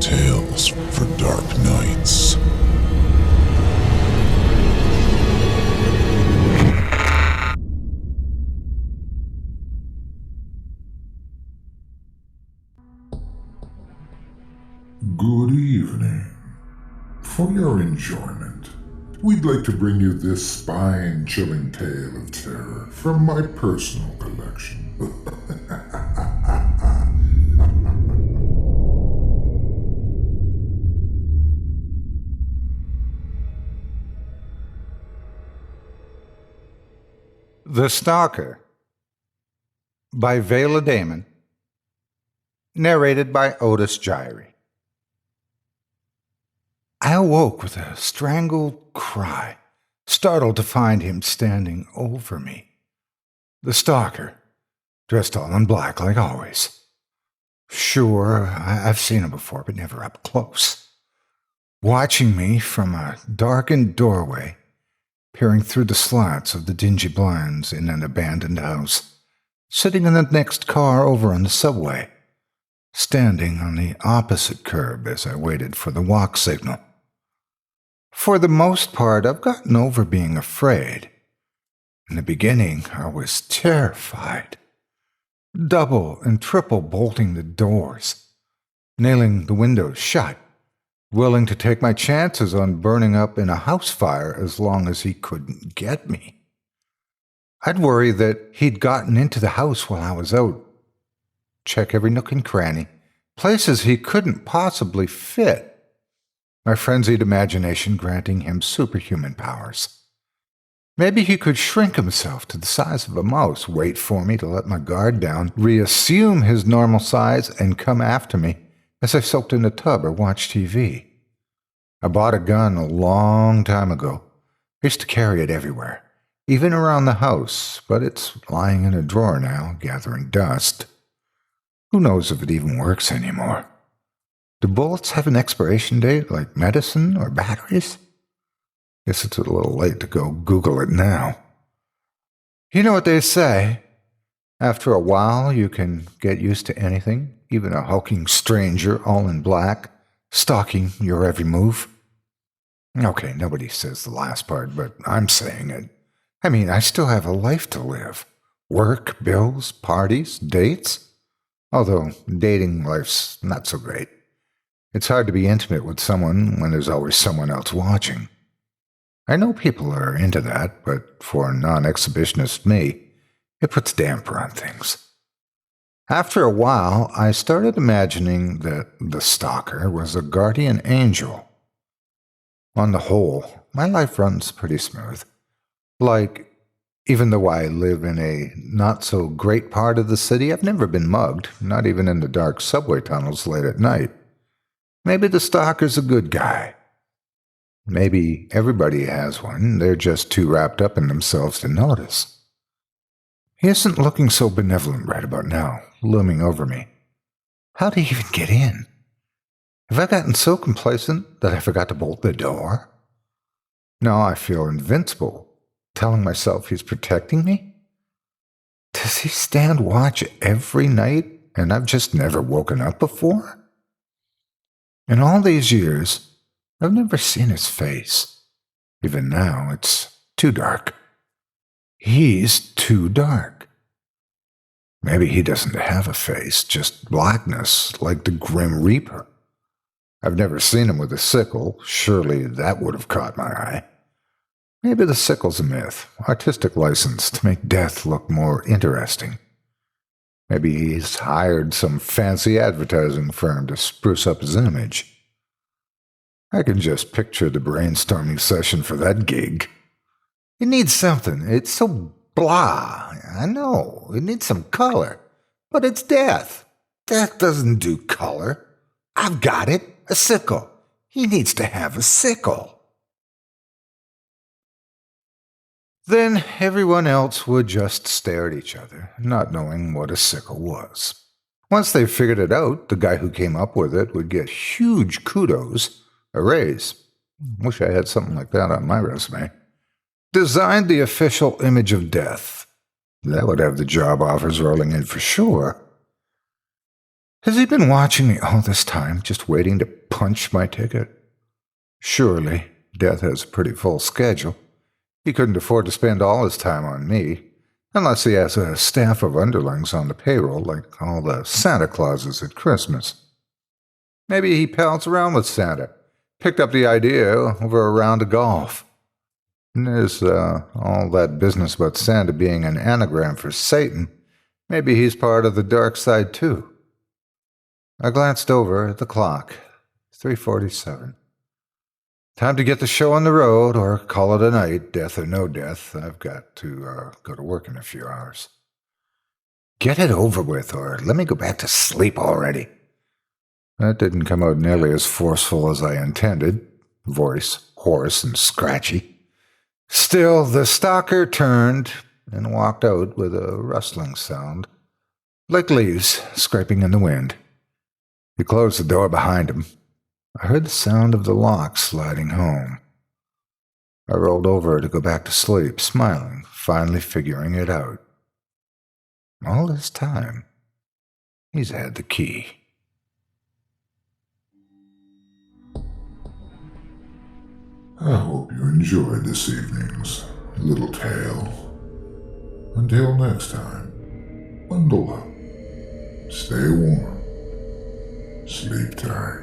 Tales for Dark Nights. Good evening. For your enjoyment, we'd like to bring you this spine-chilling tale of terror from my personal collection. The Stalker by Vela Damon, narrated by Otis Jiry. I awoke with a strangled cry, startled to find him standing over me. The Stalker, dressed all in black like always. Sure, I've seen him before, but never up close. Watching me from a darkened doorway, peering through the slats of the dingy blinds in an abandoned house, sitting in the next car over on the subway, standing on the opposite curb as I waited for the walk signal. For the most part, I've gotten over being afraid. In the beginning, I was terrified. Double and triple bolting the doors, nailing the windows shut, willing to take my chances on burning up in a house fire as long as he couldn't get me. I'd worry that he'd gotten into the house while I was out, check every nook and cranny, places he couldn't possibly fit, my frenzied imagination granting him superhuman powers. Maybe he could shrink himself to the size of a mouse, wait for me to let my guard down, reassume his normal size, and come after me as I soaked in a tub or watched TV. I bought a gun a long time ago. I used to carry it everywhere, even around the house, but it's lying in a drawer now, gathering dust. Who knows if it even works anymore? Do bullets have an expiration date like medicine or batteries? Guess it's a little late to go Google it now. You know what they say. After a while, you can get used to anything, even a hulking stranger all in black, stalking your every move. Okay, nobody says the last part, but I'm saying it. I mean, I still have a life to live. Work, bills, parties, dates. Although dating life's not so great. It's hard to be intimate with someone when there's always someone else watching. I know people are into that, but for a non-exhibitionist me, it puts a damper on things. After a while, I started imagining that the Stalker was a guardian angel. On the whole, my life runs pretty smooth. Like, even though I live in a not-so-great part of the city, I've never been mugged, not even in the dark subway tunnels late at night. Maybe the Stalker's a good guy. Maybe everybody has one, they're just too wrapped up in themselves to notice. He isn't looking so benevolent right about now, looming over me. How'd he even get in? Have I gotten so complacent that I forgot to bolt the door? Now I feel invincible, telling myself he's protecting me? Does he stand watch every night, and I've just never woken up before? In all these years, I've never seen his face. Even now, it's too dark. He's too dark. Maybe he doesn't have a face, just blackness, like the Grim Reaper. I've never seen him with a sickle. Surely that would have caught my eye. Maybe the sickle's a myth, artistic license to make death look more interesting. Maybe he's hired some fancy advertising firm to spruce up his image. I can just picture the brainstorming session for that gig. It needs something. It's so blah. I know. It needs some color. But it's death. Death doesn't do color. I've got it. A sickle. He needs to have a sickle. Then everyone else would just stare at each other, not knowing what a sickle was. Once they figured it out, the guy who came up with it would get huge kudos, a raise. Wish I had something like that on my resume. Designed the official image of death. That would have the job offers rolling in for sure. Has he been watching me all this time, just waiting to punch my ticket? Surely, Death has a pretty full schedule. He couldn't afford to spend all his time on me, unless he has a staff of underlings on the payroll like all the Santa Clauses at Christmas. Maybe he pals around with Santa, picked up the idea over a round of golf. And there's all that business about Santa being an anagram for Satan. Maybe he's part of the dark side, too. I glanced over at the clock. 3:47. Time to get the show on the road, or call it a night, death or no death. I've got to go to work in a few hours. Get it over with, or let me go back to sleep already. That didn't come out nearly as forceful as I intended. Voice hoarse and scratchy. Still, the stalker turned and walked out with a rustling sound, like leaves scraping in the wind. He closed the door behind him. I heard the sound of the lock sliding home. I rolled over to go back to sleep, smiling, finally figuring it out. All this time, he's had the key. I hope you enjoyed this evening's little tale. Until next time, bundle up, stay warm, sleep tight.